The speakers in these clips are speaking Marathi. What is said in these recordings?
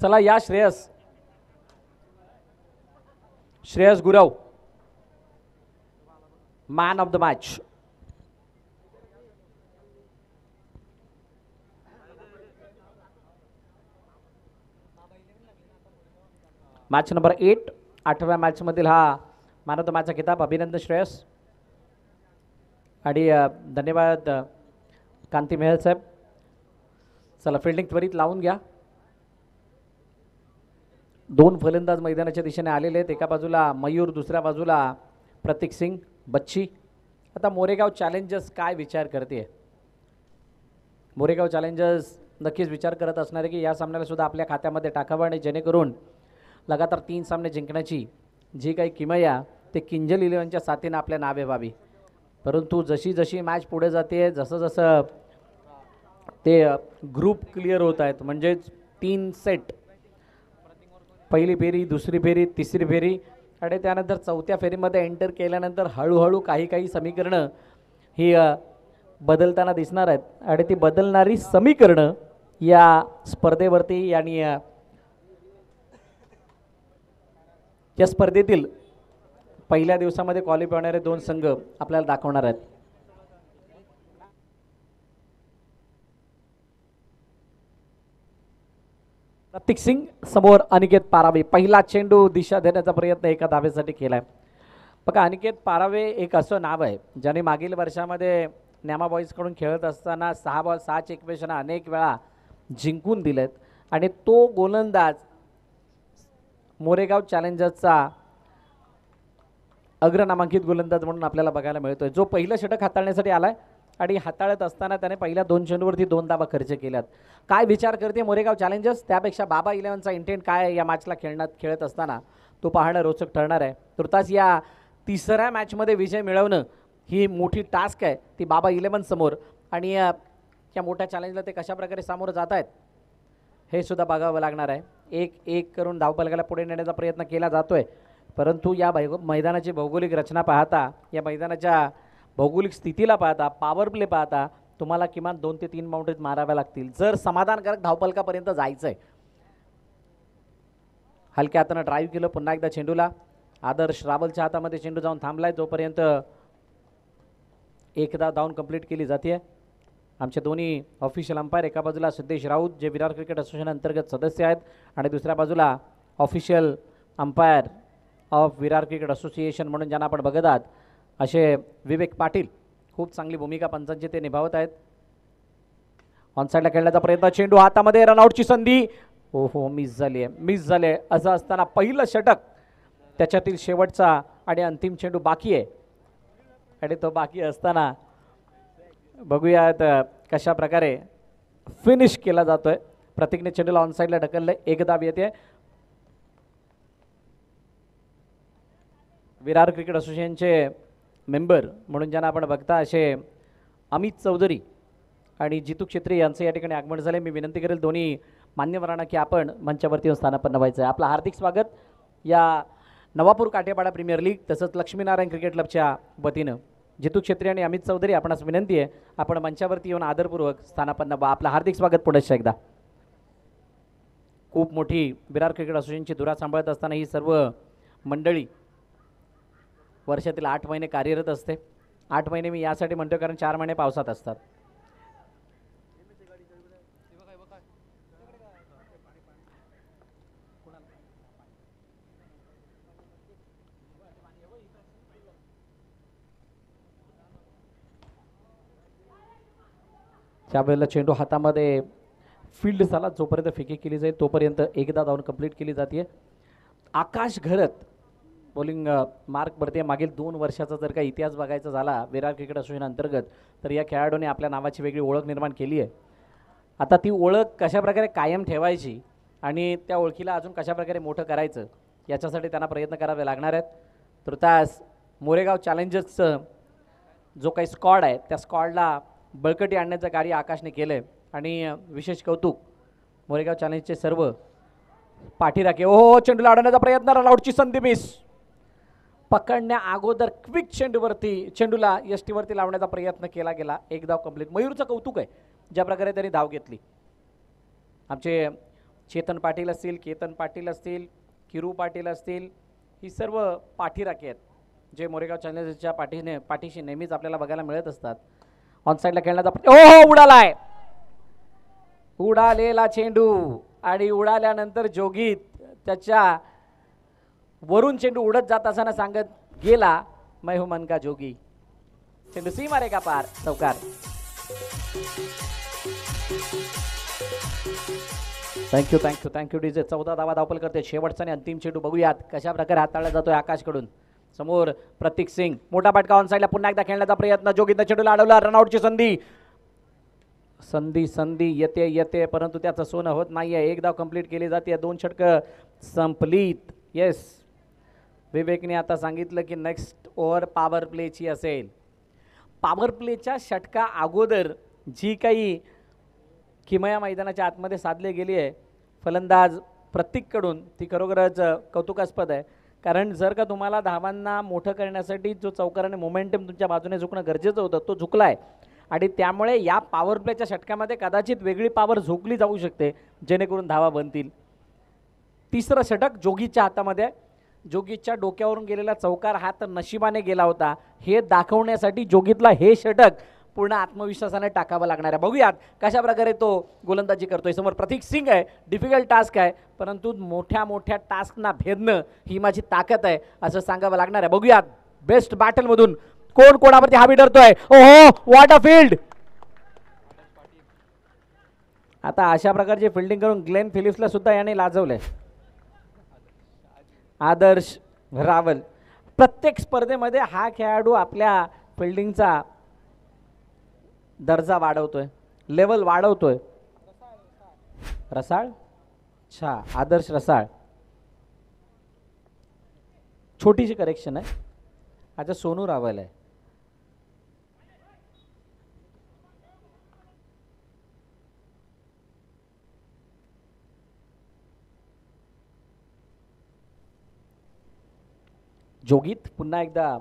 चला या Shreyas Gurav man of the match. Match number 8 8व्या मॅच मधील हा मॅन ऑफ द मॅचचा किताब. अभिनंदन श्रेयस आणि धन्यवाद कांती मेहल साहेब. चला फिल्डिंग त्वरित लावून घ्या. दोन फलंदाज मैदानाच्या दिशेने आलेले आहेत. एका बाजूला मयूर, दुसऱ्या बाजूला प्रतीक सिंग, बच्ची. आता मोरेगाव चॅलेंजर्स काय विचार करते? मोरेगाव चॅलेंजर्स नक्कीच विचार करत असणार आहे की या सामन्याला सुद्धा आपल्या खात्यामध्ये टाकावं आणि जेणेकरून लगातार 3 सामने जिंकण्याची जी काही किमया ते किंजल 11च्या साथीनं आपल्या नावे व्हावी. परंतु जशी जशी मॅच पुढे जाते, जसं जसं ते ग्रुप क्लिअर होत आहेत, म्हणजेच 3 सेट, पहिली फेरी, दुसरी फेरी, तिसरी फेरी आणि त्यानंतर चौथ्या फेरीमध्ये एंटर केल्यानंतर हळूहळू काही समीकरणं ही बदलताना दिसणार आहेत आणि ती बदलणारी समीकरणं या स्पर्धेवरती आणि या स्पर्धेतील पहिल्या दिवसामध्ये क्वालिफाय होणारे 2 संघ आपल्याला दाखवणार आहेत. प्रतीक सिंग समोर अनिकेत पारावे. पहिला चेंडू दिशा देण्याचा प्रयत्न एका धावेसाठी केलाय. बघा, अनिकेत पारावे एक असं नाव आहे ज्याने मागील वर्षामध्ये न्यामा बॉईजकडून खेळत असताना 6 बॉल 6 चेकपेशन अनेक वेळा जिंकून दिलेत आणि तो गोलंदाज मोरेगाव चॅलेंजर्सचा अग्रनामांकित गोलंदाज म्हणून आपल्याला बघायला मिळतोय, जो पहिलं षटक हाताळण्यासाठी आलाय आणि हाताळत असताना त्याने पहिल्या 2 चेंडूवरती 2 धावा खर्च केल्यात. काय विचार करते मोरेगाव चॅलेंजर्स? त्यापेक्षा बाबा 11चा इंटेंट काय या मॅचला खेळत असताना तो पाहणं रोचक ठरणार आहे. तुर्तास या तिसऱ्या मॅचमध्ये विजय मिळवणं ही मोठी टास्क आहे ती बाबा 11 समोर, आणि या मोठ्या चॅलेंजला ते कशा प्रकारे सामोरं जात आहेत हे सुद्धा बघावं लागणार आहे. 1-1 करून धावफलकाला पुढे नेण्याचा प्रयत्न केला जातोय, परंतु या मैदानाची भौगोलिक रचना पाहता, या मैदानाच्या भौगोलिक स्थितीला पाहता, पॉवर प्ले पाहता तुम्हाला किमान 2 ते 3 बाउंड्रीज माराव्या लागतील जर समाधानकारक धावफलकापर्यंत जायचं आहे. हलक्या हातानं ड्राईव्ह केलं पुन्हा एकदा चेंडूला. आदर्श रावलच्या हातामध्ये चेंडू जाऊन थांबलाय, जोपर्यंत एकदा धावून कंप्लीट केली जाते. आमचे दोन्ही ऑफिशियल अंपायर, एका बाजूला सिद्धेश राऊत जे विरार क्रिकेट असोसिएशन अंतर्गत सदस्य आहेत आणि दुसऱ्या बाजूला official umpire of Virar cricket association म्हणून ज्यांना आपण बघत आहात असे विवेक पाटील. खूप चांगली भूमिका पंचांची ते निभावत आहेत. ऑनसाईडला खेळण्याचा प्रयत्न, चेंडू हातामध्ये, रनआउटची संधी. ओहो, मिस झाले. असं असताना पहिलं षटक त्याच्यातील शेवटचा आणि अंतिम चेंडू बाकी आहे आणि तो बाकी असताना बघूयात कशा प्रकारे फिनिश केला जातोय. प्रतीकने चेंडूला ऑनसाईडला ढकललंय, एक धाव येते. विरार क्रिकेट असोसिएशनचे मेंबर म्हणून ज्यांना आपण बघता असे अमित चौधरी आणि जितू क्षेत्री यांचं या ठिकाणी आगमन झाले. मी विनंती करेल दोन्ही मान्यवरांना की आपण मंचावरती स्थानापन्न व्हायचं आहे. आपलं हार्दिक स्वागत या नवापूर काठेपाडा प्रीमियर लीग तसंच लक्ष्मीनारायण क्रिकेट क्लबच्या वतीनं. जितू क्षेत्री आणि अमित चौधरी, आपणास विनंती आहे आपण मंचावरती येऊन आदरपूर्वक स्थानापन्न व्हा. आपलं हार्दिक स्वागत पुढे एकदा. खूप मोठी विरार क्रिकेट असोसिएशनची धुरा सांभाळत असताना ही सर्व मंडळी वर्षातील 8 महिने कार्यरत असते. 8 महिने मी यासाठी म्हणतो कारण 4 महिने पावसात असतात. त्यावेळेला चेंडू हातामध्ये फील्ड झाला, जोपर्यंत फेकी केली जाईल तोपर्यंत एकदा धावून कंप्लीट केली जाते. आकाश घरत बॉलिंग मार्क भरते. मागील 2 वर्षाचा जर का इतिहास बघायचा झाला विरार क्रिकेट असोसिएशन अंतर्गत तर या खेळाडूने आपल्या नावाची वेगळी ओळख निर्माण केली आहे. आता ती ओळख कशा प्रकारे कायम ठेवायची आणि त्या ओळखीला अजून कशा प्रकारे मोठं करायचं याच्यासाठी त्यांना प्रयत्न करावे लागणार आहेत. तुर्तास मोरेगाव चॅलेंजर्सचं जो काही स्क्वॉड आहे त्या स्क्वॉडला बळकटी आणण्याचं कार्य आकाशने केलं आहे आणि विशेष कौतुक मोरेगाव चॅलेंजचे सर्व पाठीराखे. ओहो, चेंडूला अडवण्याचा प्रयत्न, रनआउटची संधी मिस. पकडण्या अगोदर क्विक चेंडूला यष्टीवरती लावण्याचा प्रयत्न केला गेला. एक धाव कंप्लीट. मयूरचं कौतुक आहे ज्या प्रकारे त्यांनी धाव घेतली. आमचे चेतन पाटील असतील, केतन पाटील असतील, किरू पाटील असतील, ही सर्व पाठीराखे आहेत जे मोरेगाव चॅलेंजर्सच्या पाठीशी नेहमीच आपल्याला बघायला मिळत असतात. ऑन साईडला खेळण्याचा हो उडालाय, उडालेला चेंडू आणि उडाल्यानंतर जोगीत त्याच्या वरून चेंडू उडत जात असताना सांगत गेला, मैं हूं मन का जोगी. चेंडू सी मारेगा पार, चौकार. Thank you thank you thank you DJ. 14 धावा धावपल करते. शेवटचा आणि अंतिम चेंडू बघूयात कशा प्रकारे हाताळला जातोय आकाशकडून. समोर प्रतीक सिंग, मोठा फटका ऑन साईडला, पुन्हा एकदा खेळण्याचा प्रयत्न, जोगीतनं चेंडूला अडवला, रनआउटची संधी संधी संधी येते येते परंतु त्याचं सोनं होत नाहीये. एक धाव कंप्लीट केली जाते, 2 षटकं संपलीत. येस, विवेकने आता सांगितलं की नेक्स्ट ओव्हर पॉवर प्लेची असेल. पॉवर प्लेच्या षटका अगोदर जी काही किमया मैदानाच्या आतमध्ये साधली गेली आहे फलंदाज प्रत्येककडून, ती खरोखरच कौतुकास्पद आहे. कारण जर का तुम्हाला धावांना मोठं करण्यासाठी जो चौकाराने मोमेंटम तुमच्या बाजूने झुकणं गरजेचं होतं तो झुकला आहे आणि त्यामुळे या पॉवर प्लेच्या षटकामध्ये कदाचित वेगळी पॉवर झोकली जाऊ शकते जेणेकरून धावा बनतील. तिसरं षटक जोगीच्या हातामध्ये, जोगीच्या डोक्यावरून गेलेला चौकार हा तर नशिबाने गेला होता हे दाखवण्यासाठी जोगीतला हे षटक पूर्ण आत्मविश्वासाने टाकावं लागणार आहे. बघूयात कशा प्रकारे तो गोलंदाजी करतोय. समोर प्रतीक सिंग आहे, डिफिकल्ट टास्क आहे परंतु मोठ्या मोठ्या टास्कना भेदणं ही माझी ताकद आहे असं सांगावं लागणार आहे. बघूयात बेस्ट बॅटलमधून कोण कोणावरती हावी ठरतोय. ओहो, व्हॉट अ फील्ड. आता अशा प्रकारची फिल्डिंग करून ग्लेन फिलिप्सला सुद्धा याने लाजवलंय. आदर्श रावल, प्रत्येक स्पर्धेमध्ये हा खेळाडू आपल्या फिल्डिंगचा दर्जा वाढवतोय, लेवल वाढवतोय. रसाळ, अच्छा आदर्श रसाळ. छोटीशी करेक्शन आहे, आता सोनू रावल आहे. जोगीत पुन्हा एकदा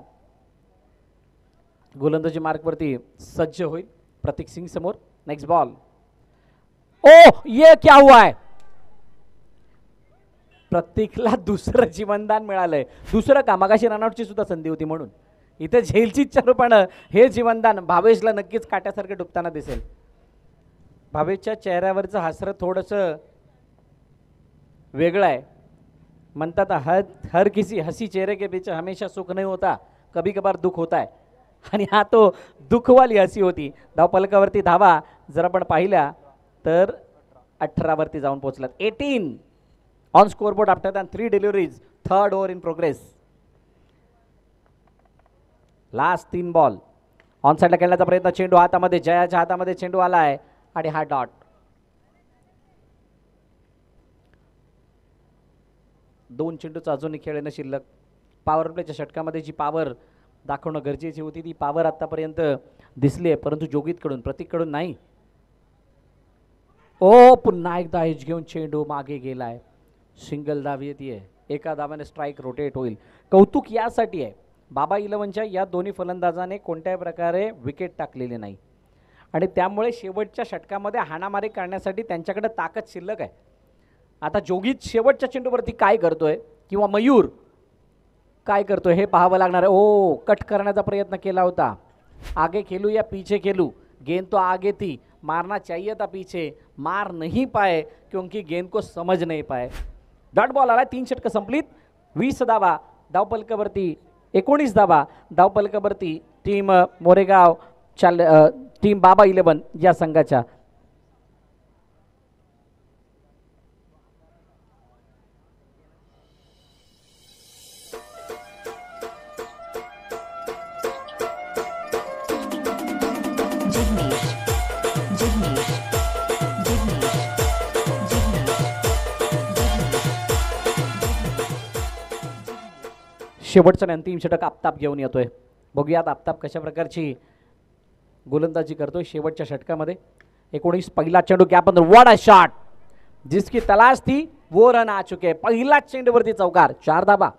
गोलंदाजी मार्कवरती सज्ज होईल. प्रतीक सिंग समोर. Next ball. ओ ये क्या हुआ है. प्रतीकला दुसरं जीवनदान मिळालंय. दुसरं का, मगाशी रनआउटची सुद्धा संधी होती म्हणून इथे झेलची पण हे जीवनदान भावेशला नक्कीच काट्यासारखं डुबताना दिसेल. भावेशच्या चेहऱ्यावरचं हास्य थोडंसं वेगळं आहे. म्हणतात हर किसी हसी चेहरे के पीछे हमेशा सुख नहीं होता, कभी कभार दुख होता है. आणि हा तो दुःखवाली हसी होती. धावपलकावरती धावा जर आपण पाहिल्या तर 18 वरती जाऊन पोहोचलात. 18 on scoreboard after than 3 deliveries. Third over in progress. Last 3 ball. On साईडला खेळण्याचा प्रयत्न, चेंडू हातामध्ये, जयाच्या हातामध्ये चेंडू आला आहे आणि हा डॉट. 2 चेंडूचा अजूनही खेळणं शिल्लक. पॉवर प्लेच्या षटकामध्ये जी पॉवर दाखवणं गरजेची होती ती पॉवर आतापर्यंत दिसली आहे परंतु जोगीतकडून, प्रतीककडून नाही. ओ पुन्हा एकदा एज घेऊन चेंडू मागे गेलाय. सिंगल धाव येते, एका धावाने स्ट्राईक रोटेट होईल. कौतुक यासाठी आहे बाबा इलेव्हनच्या या दोन्ही फलंदाजाने कोणत्याही प्रकारे विकेट टाकलेली नाही आणि त्यामुळे शेवटच्या षटकामध्ये हाणामारी करण्यासाठी त्यांच्याकडे ताकद शिल्लक आहे. आता जोगीत शेवटच्या चेंडूवरती काय करतोय किंवा मयूर काय करतोय हे पाहावं लागणार आहे. ओ कट करण्याचा प्रयत्न केला होता. आगे खेलू या पीछे खेलू, गेंद तो आगे थी, मारना चाहिए था पीछे, मार नहीं पाए क्योंकि गेंद को समझ नहीं पाए. डॉट बॉल आला. 3 षटकं संपलीत. 20 धावा धावपलकावरती, 19 धावा धावपलकावरती टीम मोरेगाव टीम बाबा 11 या संघाच्या. शेवटचं अंतिम षटक आफताब घेऊन येतोय. बघूयात आफताब कशा प्रकारची गोलंदाजी करतोय शेवटच्या षटकामध्ये. 19 पहिला चेंडू गॅप अंदर, व्हाट अ शॉट, जिसकी तलाश थी वो रन आ चुके. पहिला चेंडूवरती चौकार, 4 धावा.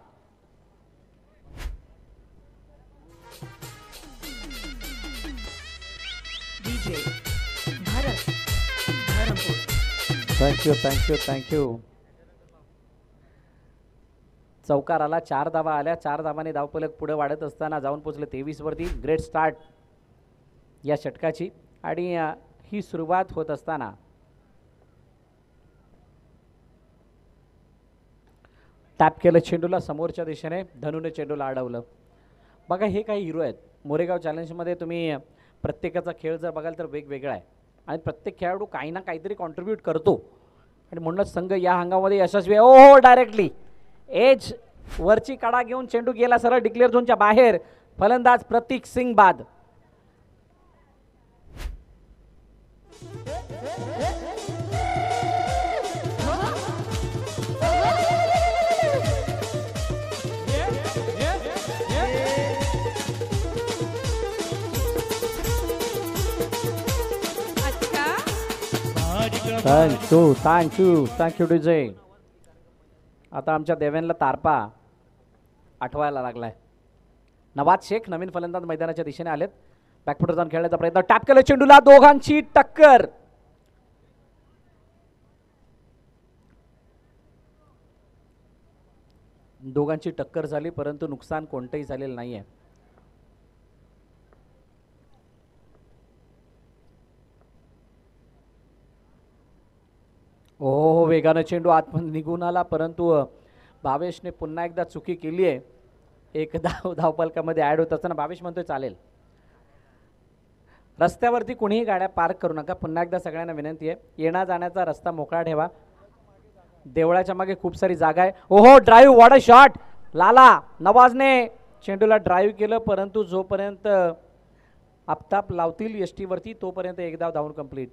DJ Bharat Dharampur. Thank you thank you thank you. चौकार आला, 4 धावा आल्या, 4 धावाने धावफलक पुढे वाढत असताना जाऊन पोचले 23 वरती. ग्रेट स्टार्ट या षटकाची. आणि ही सुरुवात होत असताना टॅप केलं चेंडूला समोरच्या दिशेने, धनुने चेंडूला अडवलं. बघा हे काही हिरो आहेत. मोरेगाव चॅलेंजमध्ये तुम्ही प्रत्येकाचा खेळ जर बघाल तर वेगवेगळा आहे आणि प्रत्येक खेळाडू काही ना काहीतरी कॉन्ट्रीब्यूट करतो आणि म्हणूनच संघ या हंगामामध्ये यशस्वी आहे. ओ डायरेक्टली एज वरची कडा घेऊन चेंडू गेला सरळ डिक्लेअर झोनच्या बाहेर. फलंदाज प्रतीक सिंग बाद. Thank you thank you thank you DJ. आता आमच्या देवेनला तारपा आठवायला लागलाय. नवाज शेख नवीन फलंदाज मैदानाच्या दिशेने आलेत. बॅकफुटर जाऊन खेळण्याचा प्रयत्न, टॅप केलं चेंडूला, दोघांची टक्कर. दोघांची टक्कर झाली परंतु नुकसान कोणतंही झालेलं नाहीये. ओ वेगानं चेंडू आतमध्ये निघून आला परंतु भावेशने पुन्हा एकदा चुकी केली आहे. एक धावफलकामध्ये ॲड होत असताना भावेश म्हणतोय चालेल. रस्त्यावरती कुणीही गाड्या पार्क करू नका. पुन्हा एकदा सगळ्यांना विनंती आहे, येणा जाण्याचा रस्ता मोकळा ठेवा. देवळाच्या मागे खूप सारी जागा आहे. ओहो drive, what a shot. Lala नवाजने चेंडूला ड्राईव्ह केलं परंतु जोपर्यंत आपताप लावतील यष्टीवरती तोपर्यंत एक धाव धावून कंप्लीट.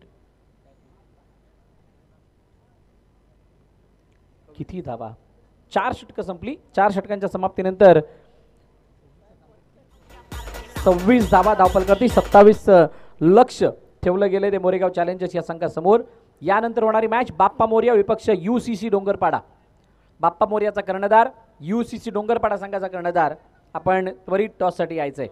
किती धावा, 4 षटकं संपली. 4 षटकांच्या समाप्तीनंतर 26 धावा धावफलकावरती. 27 लक्ष ठेवलं गेले ते मोरेगाव चॅलेंजर्स या संघासमोर. यानंतर होणारी मॅच बाप्पा मोरिया विपक्ष UCC डोंगरपाडा. बाप्पा मोरियाचा कर्णधार, UCC डोंगरपाडा संघाचा कर्णधार. आपण त्वरित टॉससाठी यायचंय.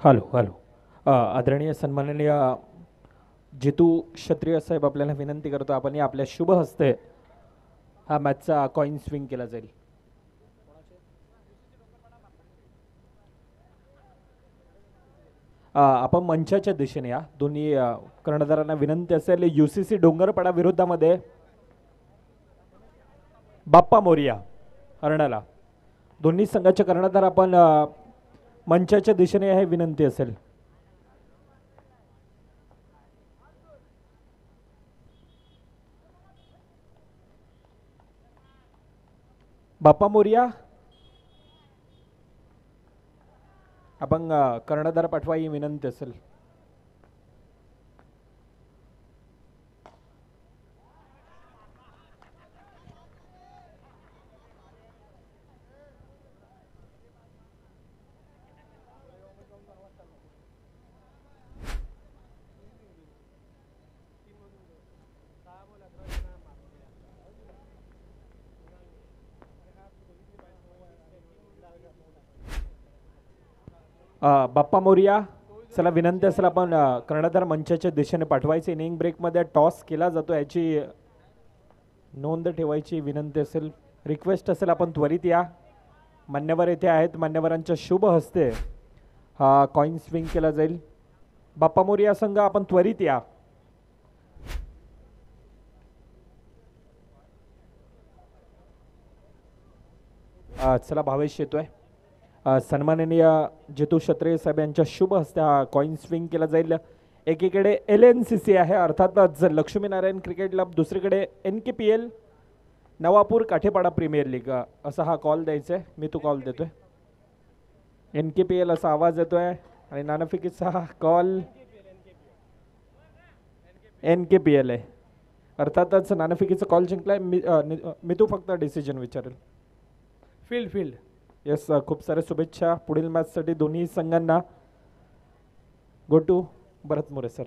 Hello hello. आदरणीय सन्माननीय जितू क्षत्रिय साहेब, आपल्याला विनंती करतो आपण आपल्या शुभ हस्ते हा मॅचचा कॉइन स्विंग केला जाईल. आपण मंचाच्या दिशेने या. दोन्ही कर्णधारांना विनंती असेल. UCC डोंगरपाडा विरोधामध्ये बाप्पा मोरिया हरणाला. दोन्ही संघाचे कर्णधार आपण मंचाच्या दिशेने हे विनंती असेल. बाप्पा मोरिया, आपण कर्णधार पाठवा ही विनंती असेल. बाप्पा मोरिया, चला विनंती असेल आपण कर्णधार मंचाच्या दिशेने पाठवायचे. इनिंग ब्रेकमध्ये टॉस केला जातो याची नोंद ठेवायची विनंती असेल. रिक्वेस्ट असेल आपण त्वरित या. मान्यवर येथे आहेत, मान्यवरांच्या शुभ हस्ते हा कॉइन स्विंग केला जाईल. बाप्पा मोरया संघ आपण त्वरित या. चला भावेश येतोय. सन्माननीय जितू क्षत्रिय साहेब यांच्या शुभ हस्ते हा कॉइन स्विंग केला जाईल. एकीकडे LNCC आहे अर्थातच लक्ष्मीनारायण क्रिकेट क्लब, दुसरीकडे NKPL नवापूर काठेपाडा प्रीमियर लीग असा हा कॉल द्यायचा आहे. मी तो कॉल देतोय. NKPL असा आवाज येतोय आणि नाणेफेकीचा हा कॉल NKPL आहे. अर्थातच नाणेफेकीचा कॉल जिंकलाय. मी तू फक्त डिसिजन विचारेल. फील्ड येस, खूप साऱ्या शुभेच्छा पुढील मॅचसाठी दोन्ही संघांना. Go to Bharat More sir.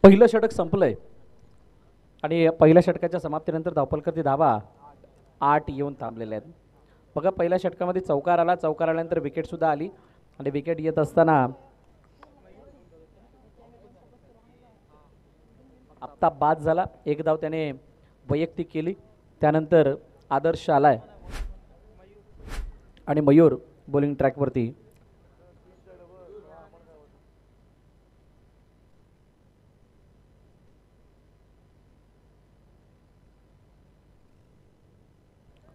पहिलं षटक संपलंय आणि पहिल्या षटकाच्या समाप्तीनंतर धावफलकाची धावा 8 येऊन थांबलेल्या आहेत. बघा पहिल्या षटकामध्ये चौकार आला, चौकार आल्यानंतर विकेट सुद्धा आली आणि विकेट येत असताना आत्ता बाद झाला. एक धाव त्याने वैयक्तिक केली. त्यानंतर आदर्श आलाय आणि मयूर बॉलिंग ट्रॅकवरती.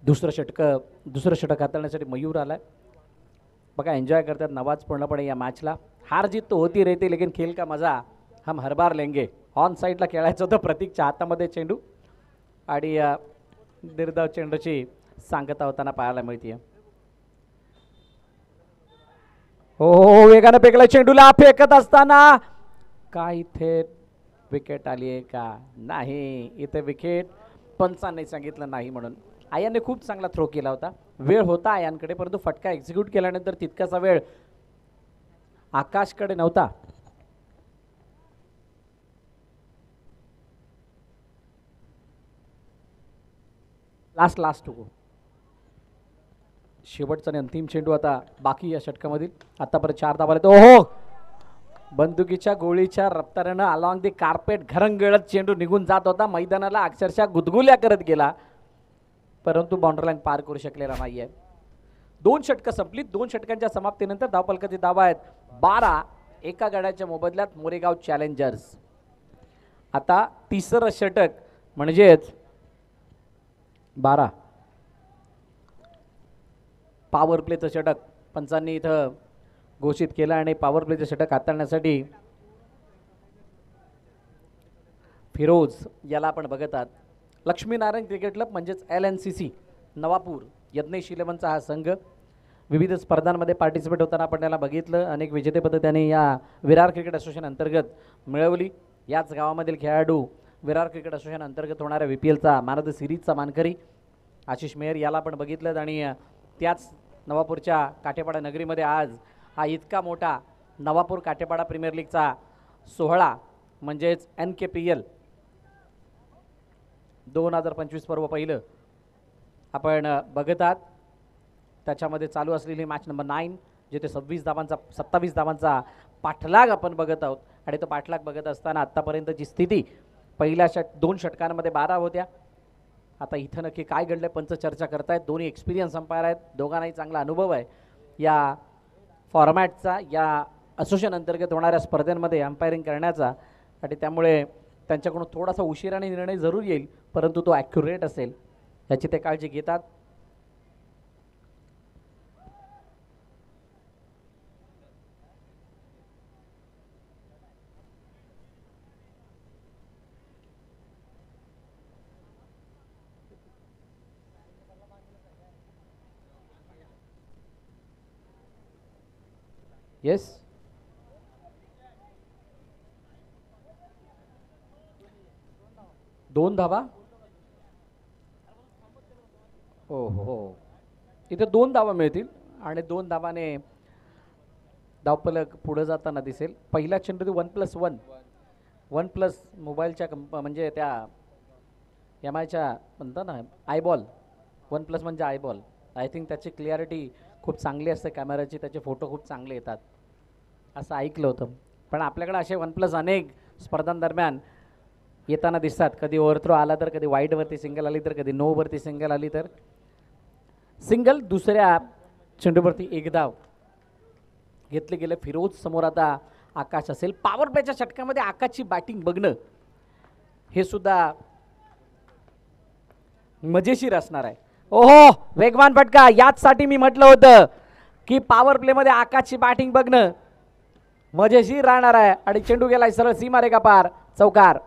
दुसरं षटक हाताळण्यासाठी मयूर आलाय. बघा एन्जॉय करतात नवाज पूर्णपणे या मॅचला. हार जीत तो होती रहती लेकिन खेल का मजा हम हर बार लेंगे. ऑन साईडला खेळायचं होतं प्रतीकच्या हातामध्ये चेंडू आणि निर्धाव चेंडूची सांगता होताना पाहायला मिळते. हो वेगानं फेकला चेंडूला. फेकत असताना काय इथे विकेट आली आहे का? नाही, इथे विकेट पंचांनी सांगितलं नाही म्हणून. आयांने खूप चांगला थ्रो केला होता. वेळ होता आयांकडे, परंतु फटका एक्झिक्यूट केल्यानंतर तितकासा वेळ आकाशकडे नव्हता. लास्ट शेवटचा आणि अंतिम चेंडू आता बाकी या षटकामधील. आतापर्यंत 4 धावा आले. ओहो, बंदुकीच्या गोळीच्या रफ्तारानं अलॉंग दी कार्पेट घरंगळत चेंडू निघून जात होता. मैदानाला अक्षरशः गुदगुल्या करत गेला, परंतु बाउंड्री लाईन पार करू शकलेला नाहीये. 2 षटकं संपली. 2 षटकांच्या समाप्तीनंतर धावफलकाची धावा आहेत 12. एका गड्याच्या मोबदल्यात मोरेगाव चॅलेंजर्स. आता तिसरं षटक म्हणजेच 12 पॉवर प्लेचं षटक पंचांनी इथं घोषित केलं आणि पॉवर प्लेचं षटक हाताळण्यासाठी फिरोज याला आपण बघत आहात. लक्ष्मीनारायण क्रिकेट क्लब म्हणजेच LNCC नवापूर यज्ञेश इलेव्हनचा हा संघ विविध स्पर्धांमध्ये पार्टिसिपेट होताना आपण त्याला बघितलं. अनेक विजेतेपदं त्याने या विरार क्रिकेट असोसिएशन अंतर्गत मिळवली. याच गावामधील खेळाडू विरार क्रिकेट असोसिएशन अंतर्गत होणाऱ्या VPLचा मॅन ऑफ द सिरीजचा मानकरी आशिष मेहर याला आपण बघितलं. आणि त्याच नवापूरच्या काठेपाडा नगरीमध्ये आज हा इतका मोठा नवापूर काठेपाडा प्रीमियर लीगचा सोहळा म्हणजेच NKPL 2025 पर्व पहिलं आपण बघत आहात. त्याच्यामध्ये चालू असलेली मॅच नंबर 9 जिथे 27 धावांचा पाठलाग आपण बघत आहोत. आणि तो पाठलाग बघत असताना आत्तापर्यंतची स्थिती पहिल्या 2 षटकांमध्ये 12 होत्या. आता इथं नक्की काय घडलं पंच चर्चा करतायत. दोन्ही एक्सपिरियन्स अंपायर आहेत, दोघांनाही चांगला अनुभव आहे या फॉर्मॅटचा, या असोसिएशन अंतर्गत होणाऱ्या स्पर्धांमध्ये अंपायरिंग करण्याचा. आणि त्यामुळे त्यांच्याकडून थोडासा उशिराने निर्णय जरूर येईल, परंतु तो ॲक्युरेट असेल याची ते काळजी घेतात. येस, दोन धावा. हो, इथे 2 धावा मिळतील आणि 2 धावाने धावफलक पुढे जाताना दिसेल. पहिला चेंडू 1+1 मोबाईलच्या म्हणजे त्या MIच्या म्हणतात ना आयबॉल. 1+ म्हणजे आयबॉल. आय थिंक त्याची क्लिअरिटी खूप चांगली असते कॅमेराची, त्याचे फोटो खूप चांगले येतात असं ऐकलं होतं. पण आपल्याकडे असे 1+ अनेक स्पर्धांदरम्यान येताना दिसतात. कधी ओव्हरथ्रो आला तर, कधी वाईडवरती सिंगल आली तर, कधी नोवरती सिंगल आली तर. सिंगल दुसऱ्या चेंडूवरती एक धाव घेतले गेले. फिरोज समोर आता आकाश असेल. पॉवर प्लेच्या षटकामध्ये आकाशची बॅटिंग बघणं हे सुद्धा मजेशीर असणार आहे. ओहो, वेगवान फटका. याचसाठी मी म्हटलं होतं की पॉवर प्लेमध्ये आकाशची बॅटिंग बघणं मजेशीर राहणार आहे. आणि चेंडू गेलाय सरळ सीमारेखा पार, चौकार.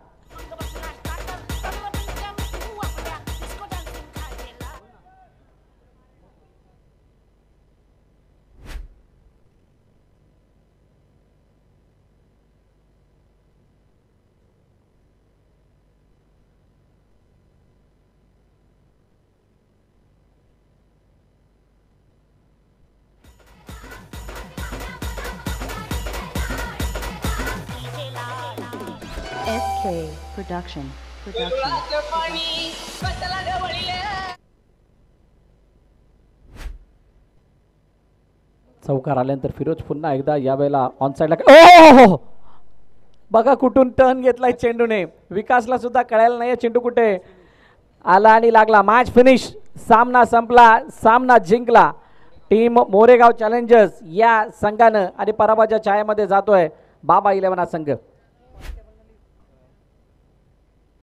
SK Production. चौकार आल्यानंतर फिरोज पुन्हा एकदा यावेळेला ऑन साईडला. बघा कुठून टर्न घेतलाय चेंडूने. विकासला सुद्धा कळायला नाही चेंडू कुठे आला आणि लागला. Match finish. सामना संपला, सामना जिंकला टीम मोरेगाव चॅलेंजर्स या संघानं आणि पराभवाच्या छायेमध्ये जातोय बाबा 11 संघ.